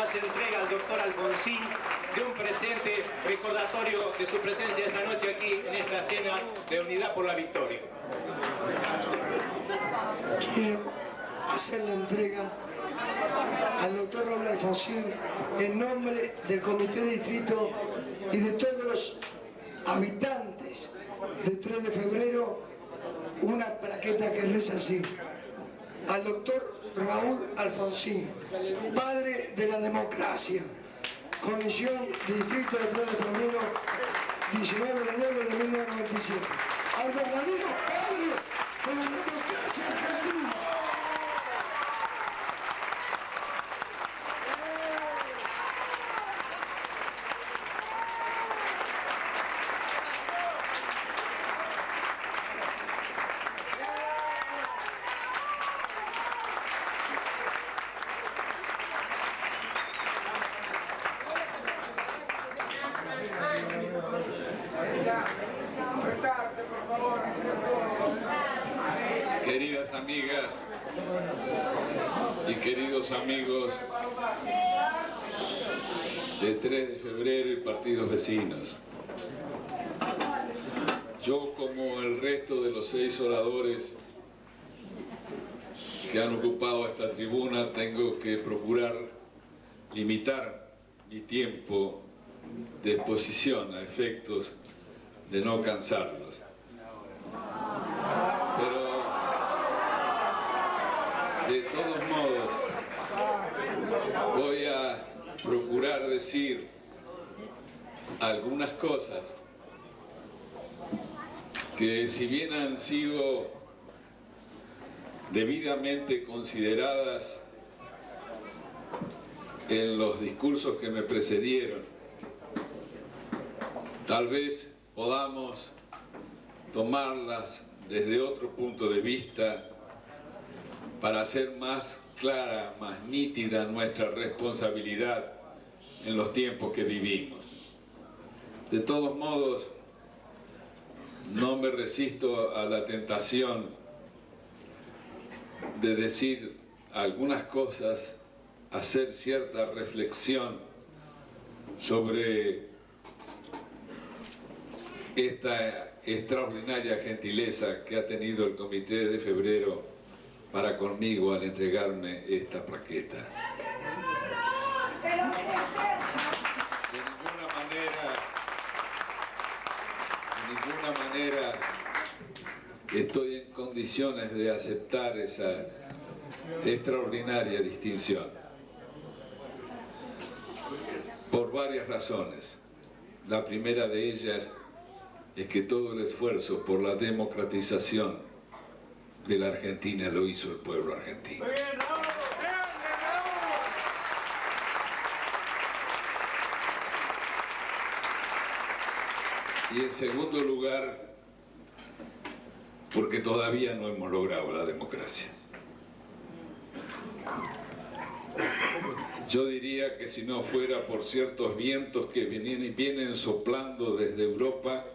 hace entrega al doctor Alfonsín de un presente recordatorio de su presencia esta noche aquí en esta cena de Unidad por la Victoria. Quiero hacer la entrega al doctor Raúl Alfonsín en nombre del Comité de Distrito y de todos los habitantes del 3 de febrero una plaqueta que reza así: al doctor Raúl Alfonsín, padre de la democracia, Comisión de Distrito del 3 de febrero, 19 de enero de 1997, al verdadero padre de la democracia argentina. Queridas amigas y queridos amigos de 3 de febrero y partidos vecinos, yo, como el resto de los 6 oradores que han ocupado esta tribuna, tengo que procurar limitar mi tiempo de exposición a efectos de no cansarlos. Pero de todos modos voy a procurar decir algunas cosas que, si bien han sido debidamente consideradas en los discursos que me precedieron, tal vez podamos tomarlas desde otro punto de vista para hacer más clara, más nítida nuestra responsabilidad en los tiempos que vivimos. De todos modos, no me resisto a la tentación de decir algunas cosas, hacer cierta reflexión sobre esta extraordinaria gentileza que ha tenido el Comité de Febrero para conmigo al entregarme esta plaqueta. De ninguna manera estoy en condiciones de aceptar esa extraordinaria distinción, por varias razones. La primera de ellas es que todo el esfuerzo por la democratización de la Argentina lo hizo el pueblo argentino. Y en segundo lugar, porque todavía no hemos logrado la democracia. Yo diría que si no fuera por ciertos vientos que vienen soplando desde Europa,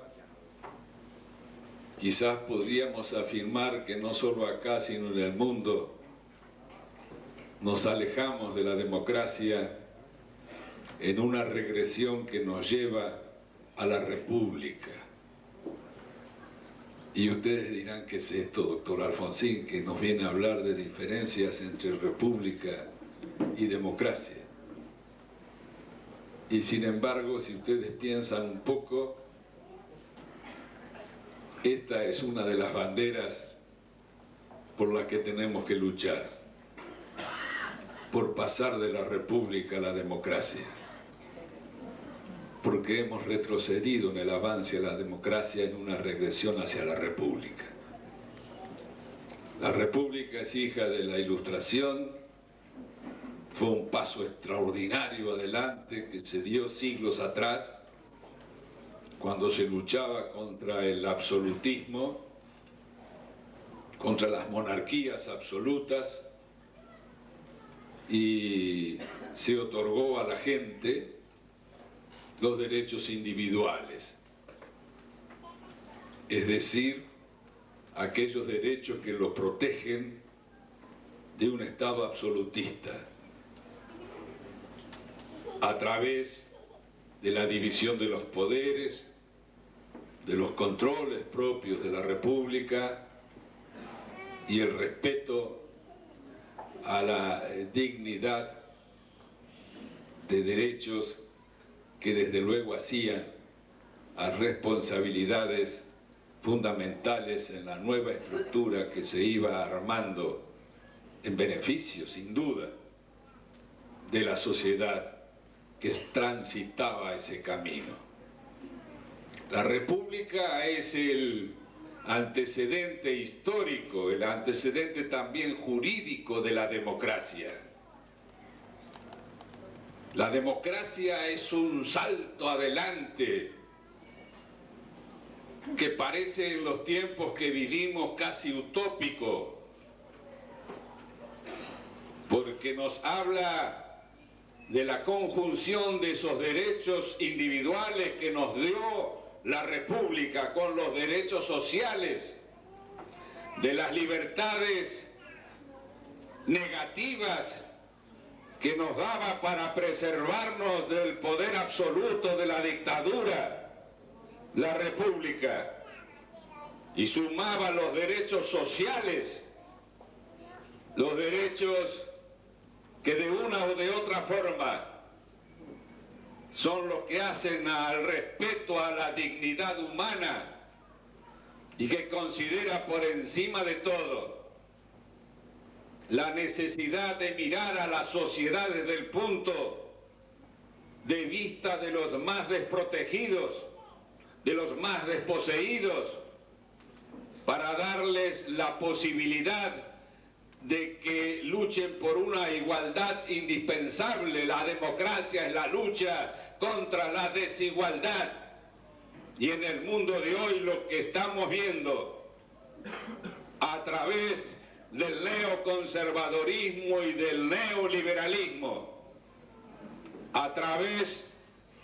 quizás podríamos afirmar que no solo acá, sino en el mundo, nos alejamos de la democracia en una regresión que nos lleva a la república. Y ustedes dirán: ¿qué es esto, doctor Alfonsín, que nos viene a hablar de diferencias entre república y democracia? Y sin embargo, si ustedes piensan un poco, esta es una de las banderas por las que tenemos que luchar, por pasar de la república a la democracia, porque hemos retrocedido en el avance a la democracia en una regresión hacia la república. La república es hija de la Ilustración, fue un paso extraordinario adelante que se dio siglos atrás, cuando se luchaba contra el absolutismo, contra las monarquías absolutas, y se otorgó a la gente los derechos individuales, es decir, aquellos derechos que los protegen de un Estado absolutista. a través de la división de los poderes, de los controles propios de la República y el respeto a la dignidad de derechos que desde luego hacían a responsabilidades fundamentales en la nueva estructura que se iba armando en beneficio, sin duda, de la sociedad que transitaba ese camino. La República es el antecedente histórico, el antecedente también jurídico de la democracia. La democracia es un salto adelante que parece en los tiempos que vivimos casi utópico, porque nos habla de la conjunción de esos derechos individuales que nos dio la República con los derechos sociales, de las libertades negativas que nos daba para preservarnos del poder absoluto de la dictadura, la República, y sumaba los derechos sociales, los derechos que de una o de otra forma son los que hacen al respeto a la dignidad humana y que considera por encima de todo la necesidad de mirar a la sociedad desde el punto de vista de los más desprotegidos, de los más desposeídos, para darles la posibilidad de que luchen por una igualdad indispensable. La democracia es la lucha contra la desigualdad. Y en el mundo de hoy lo que estamos viendo a través del neoconservadorismo y del neoliberalismo, a través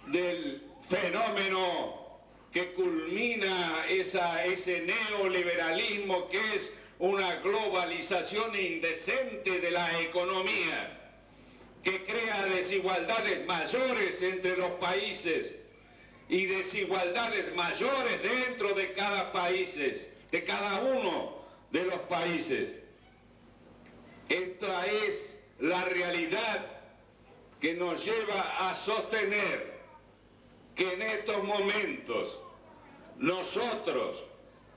del fenómeno que culmina ese neoliberalismo que es una globalización indecente de la economía, que crea desigualdades mayores entre los países y desigualdades mayores dentro de de cada uno de los países. Esta es la realidad que nos lleva a sostener que en estos momentos nosotros,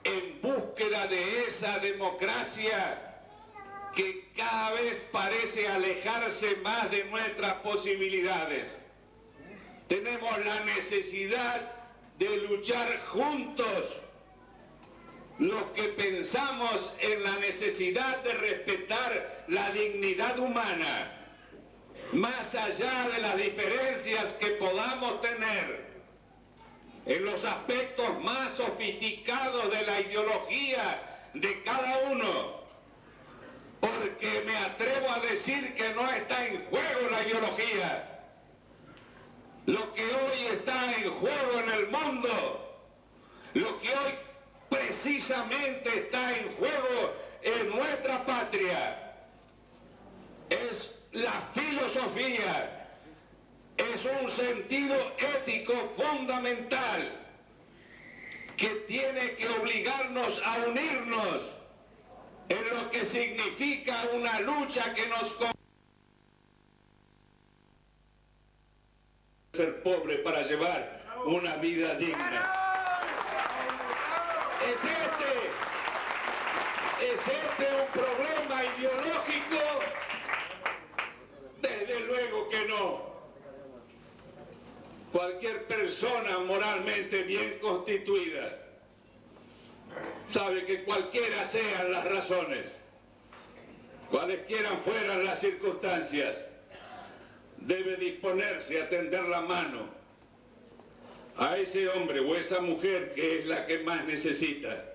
en búsqueda de esa democracia que cada vez parece alejarse más de nuestras posibilidades, tenemos la necesidad de luchar juntos los que pensamos en la necesidad de respetar la dignidad humana, más allá de las diferencias que podamos tener en los aspectos más sofisticados de la ideología de cada uno, porque me atrevo a decir que no está en juego la ideología. Lo que hoy está en juego en el mundo, lo que hoy precisamente está en juego en nuestra patria, es la filosofía. Es un sentido ético fundamental que tiene que obligarnos a unirnos en lo que significa una lucha que nos ser pobre para llevar una vida digna. ¿Es este un problema ideológico? Desde luego que no. Cualquier persona moralmente bien constituida sabe que cualquiera sean las razones, cualesquiera fueran las circunstancias, debe disponerse a tender la mano a ese hombre o esa mujer que es la que más necesita.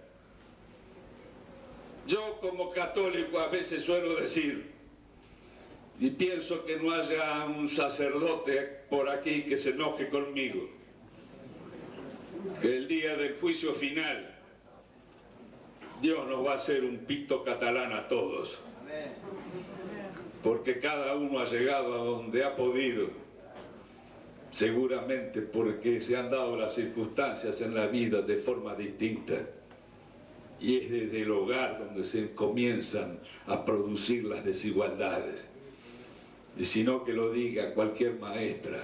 Yo como católico a veces suelo decir, y pienso que no haya un sacerdote por aquí que se enoje conmigo, que el día del juicio final Dios nos va a hacer un pito catalán a todos, porque cada uno ha llegado a donde ha podido seguramente porque se han dado las circunstancias en la vida de forma distinta. Y es desde el hogar donde se comienzan a producir las desigualdades. Y si no, que lo diga cualquier maestra,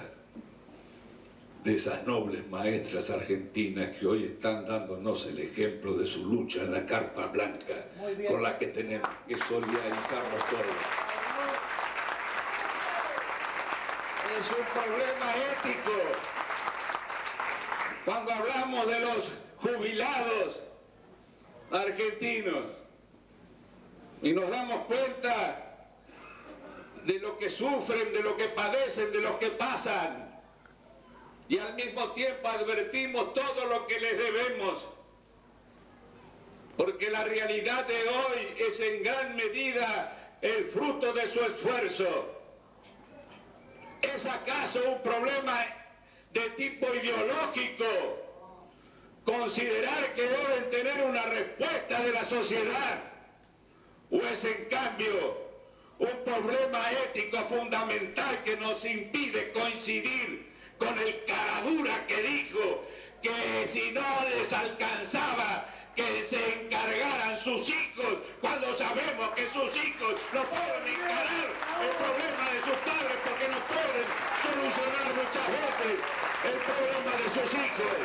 de esas nobles maestras argentinas que hoy están dándonos el ejemplo de su lucha en la carpa blanca, con la que tenemos que solidarizarnos todos. Es un problema ético. Cuando hablamos de los jubilados argentinos y nos damos cuenta de lo que sufren, de lo que padecen, de lo que pasan, y al mismo tiempo advertimos todo lo que les debemos, porque la realidad de hoy es en gran medida el fruto de su esfuerzo. ¿Es acaso un problema de tipo ideológico considerar que deben tener una respuesta de la sociedad? ¿O es en cambio un problema ético fundamental que nos impide coincidir con el caradura que dijo que si no les alcanzaba que se encargaran sus hijos, cuando sabemos que sus hijos no pueden encarar el problema de sus padres porque no pueden solucionar muchas veces el problema de sus hijos?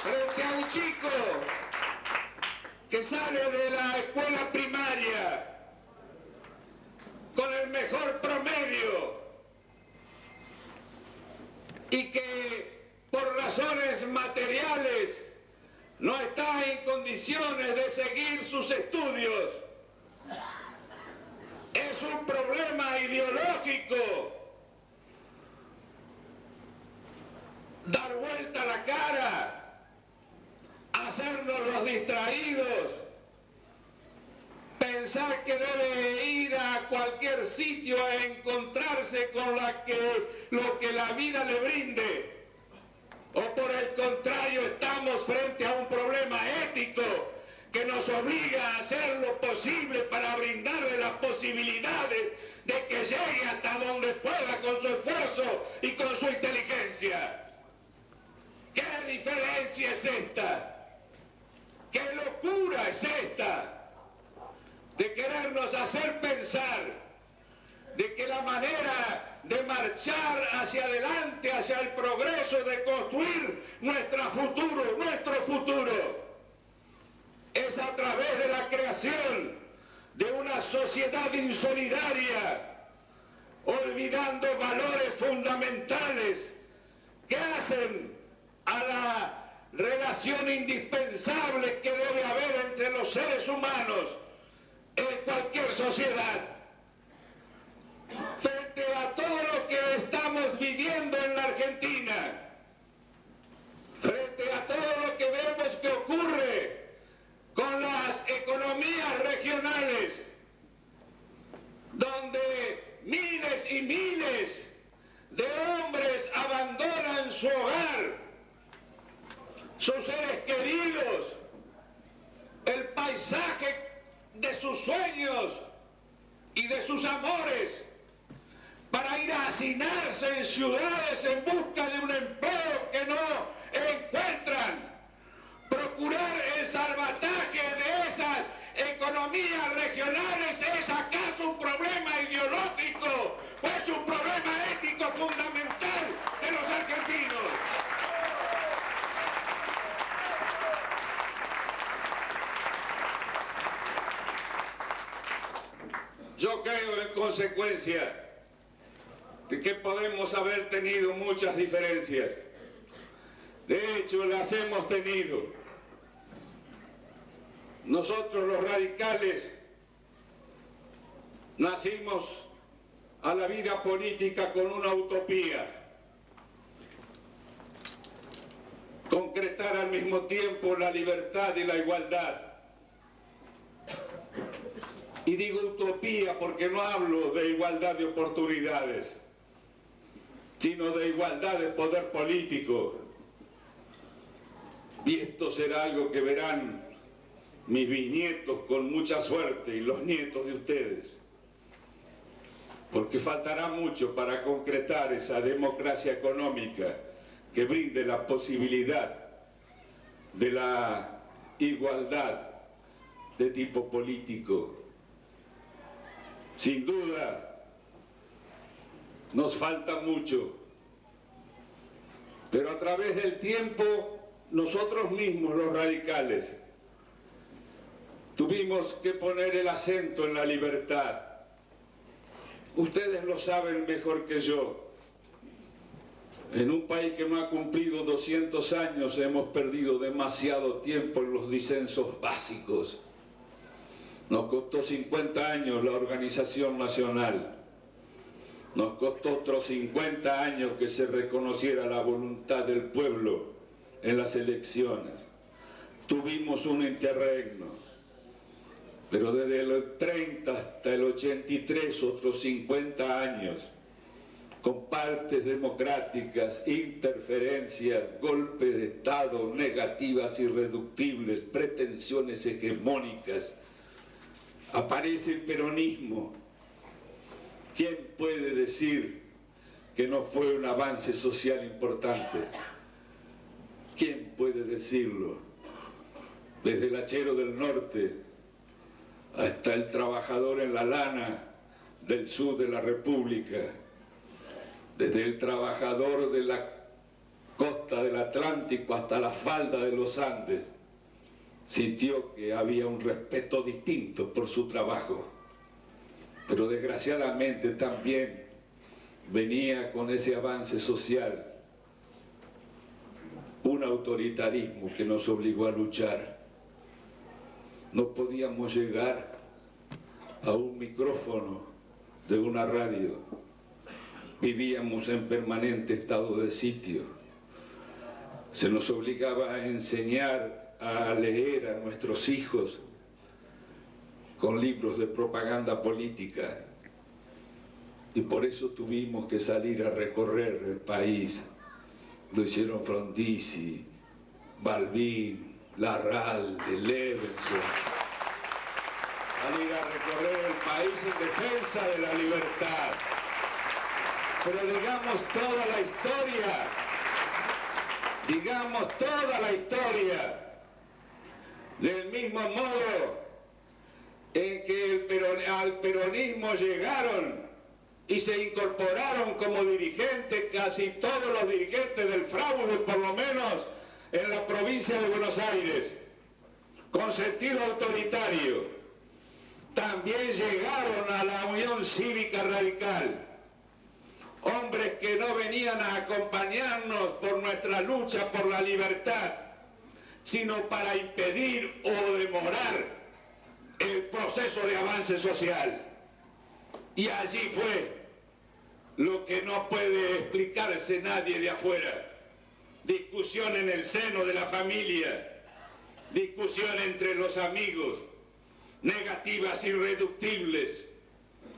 Frente a un chico que sale de la escuela primaria con el mejor promedio y que por razones materiales no está en condiciones de seguir sus estudios, es un problema ideológico. Dar vuelta la cara, hacernos los distraídos, pensar que debe ir a cualquier sitio a encontrarse con lo que la vida le brinde. O por el contrario, estamos frente a un problema ético que nos obliga a hacer lo posible para brindarle las posibilidades de que llegue hasta donde pueda con su esfuerzo y con su inteligencia. ¿Qué diferencia es esta? ¿Qué locura es esta? De querernos hacer pensar de que la manera de marchar hacia adelante, hacia el progreso, de construir nuestro futuro, es a través de la creación de una sociedad insolidaria, olvidando valores fundamentales que hacen a la relación indispensable que debe haber entre los seres humanos en cualquier sociedad. Frente a todo lo que estamos viviendo en la Argentina, frente a todo lo que vemos que ocurre con las economías regionales, donde miles y miles de hombres abandonan su hogar, sus seres queridos, el paisaje de sus sueños y de sus amores, para ir a hacinarse en ciudades en busca de un empleo que no encuentran. Procurar el salvataje de esas economías regionales, ¿es acaso un problema ideológico o es un problema ético fundamental de los argentinos? Yo creo, en consecuencia, de que podemos haber tenido muchas diferencias. De hecho, las hemos tenido. Nosotros, los radicales, nacimos a la vida política con una utopía: concretar al mismo tiempo la libertad y la igualdad. Y digo utopía porque no hablo de igualdad de oportunidades, sino de igualdad de poder político. Y esto será algo que verán mis bisnietos con mucha suerte y los nietos de ustedes. porque faltará mucho para concretar esa democracia económica que brinde la posibilidad de la igualdad de tipo político. Sin duda, nos falta mucho, pero a través del tiempo, nosotros mismos, los radicales, tuvimos que poner el acento en la libertad. Ustedes lo saben mejor que yo. En un país que no ha cumplido 200 años hemos perdido demasiado tiempo en los disensos básicos. Nos costó 50 años la organización nacional. Nos costó otros 50 años que se reconociera la voluntad del pueblo en las elecciones. Tuvimos un interregno, pero desde el 30 hasta el 83, otros 50 años, con partes democráticas, interferencias, golpes de Estado, negativas irreductibles, pretensiones hegemónicas. Aparece el peronismo. ¿Quién puede decir que no fue un avance social importante? ¿Quién puede decirlo? Desde el hachero del norte hasta el trabajador en la lana del sur de la República, desde el trabajador de la costa del Atlántico hasta la falda de los Andes, sintió que había un respeto distinto por su trabajo. Pero desgraciadamente también venía con ese avance social un autoritarismo que nos obligó a luchar. No podíamos llegar a un micrófono de una radio. Vivíamos en permanente estado de sitio. Se nos obligaba a enseñar a leer a nuestros hijos con libros de propaganda política, y por eso tuvimos que salir a recorrer el país. Lo hicieron Frondizi, Balbín, Larralde, Levenson. Salir a recorrer el país en defensa de la libertad. Pero digamos toda la historia, del mismo modo en que al peronismo llegaron y se incorporaron como dirigentes casi todos los dirigentes del fraude, por lo menos en la provincia de Buenos Aires, con sentido autoritario. También llegaron a la Unión Cívica Radical, hombres que no venían a acompañarnos por nuestra lucha por la libertad, sino para impedir o demorar el proceso de avance social. Y allí fue lo que no puede explicarse nadie de afuera. Discusión en el seno de la familia, discusión entre los amigos, negativas irreductibles.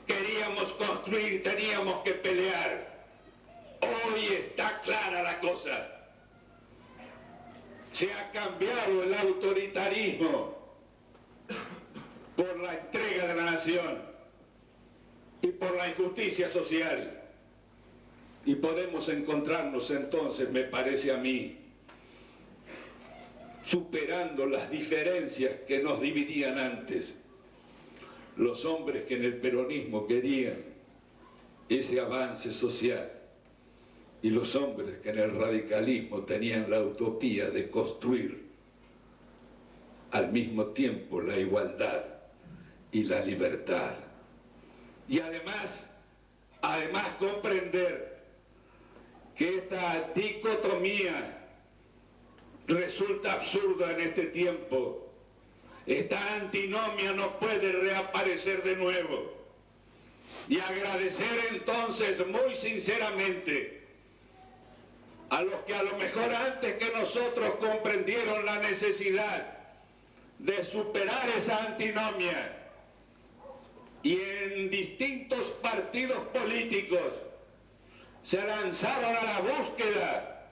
Queríamos construir, teníamos que pelear. Hoy está clara la cosa. Se ha cambiado el autoritarismo por la entrega de la nación y por la injusticia social. Y podemos encontrarnos entonces, me parece a mí, superando las diferencias que nos dividían antes. Los hombres que en el peronismo querían ese avance social y los hombres que en el radicalismo tenían la utopía de construir al mismo tiempo la igualdad y la libertad. Y además comprender que esta dicotomía resulta absurda en este tiempo. Esta antinomia no puede reaparecer de nuevo. Y agradecer entonces muy sinceramente a los que a lo mejor antes que nosotros comprendieron la necesidad de superar esa antinomia y en distintos partidos políticos se lanzaron a la búsqueda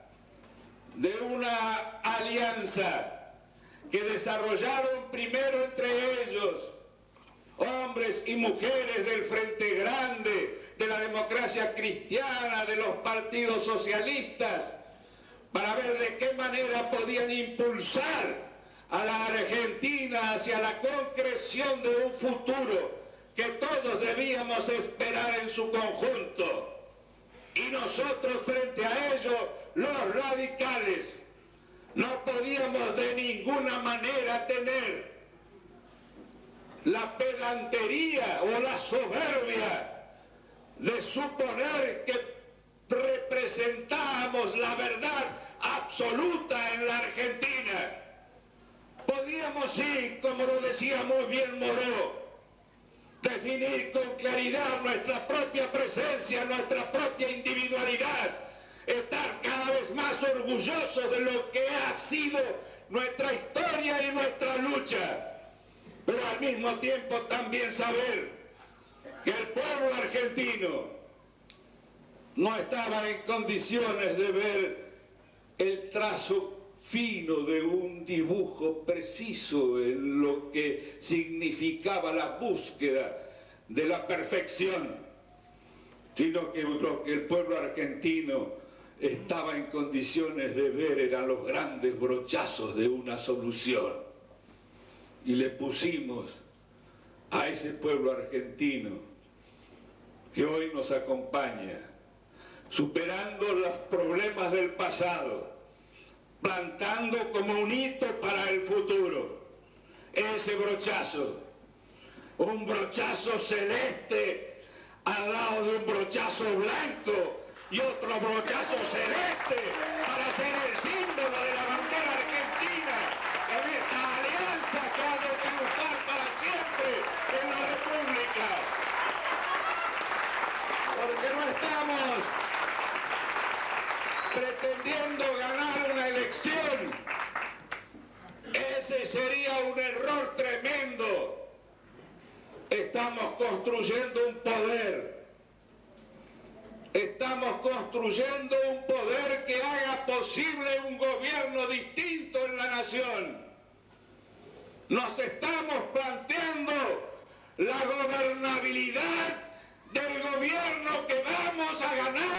de una alianza que desarrollaron primero entre ellos hombres y mujeres del Frente Grande, de la democracia cristiana, de los partidos socialistas, para ver de qué manera podían impulsar a la Argentina hacia la concreción de un futuro que todos debíamos esperar en su conjunto. Y nosotros frente a ello, los radicales, no podíamos de ninguna manera tener la pedantería o la soberbia de suponer que representábamos la verdad absoluta en la Argentina. Podíamos sí, como lo decía muy bien Moró, definir con claridad nuestra propia presencia, nuestra propia individualidad, estar cada vez más orgullosos de lo que ha sido nuestra historia y nuestra lucha, pero al mismo tiempo también saber que el pueblo argentino no estaba en condiciones de ver el trazo fino de un dibujo preciso en lo que significaba la búsqueda de la perfección, sino que lo que el pueblo argentino estaba en condiciones de ver eran los grandes brochazos de una solución. Y le pusimos a ese pueblo argentino que hoy nos acompaña, superando los problemas del pasado, plantando como un hito para el futuro ese brochazo, un brochazo celeste al lado de un brochazo blanco y otro brochazo celeste para ser el símbolo de la bandera argentina en esta alianza que ha de triunfar para siempre en la República. Porque no estamos pretendiendo ganar una elección. Ese sería un error tremendo. Estamos construyendo un poder. Estamos construyendo un poder que haga posible un gobierno distinto en la nación. Nos estamos planteando la gobernabilidad del gobierno que vamos a ganar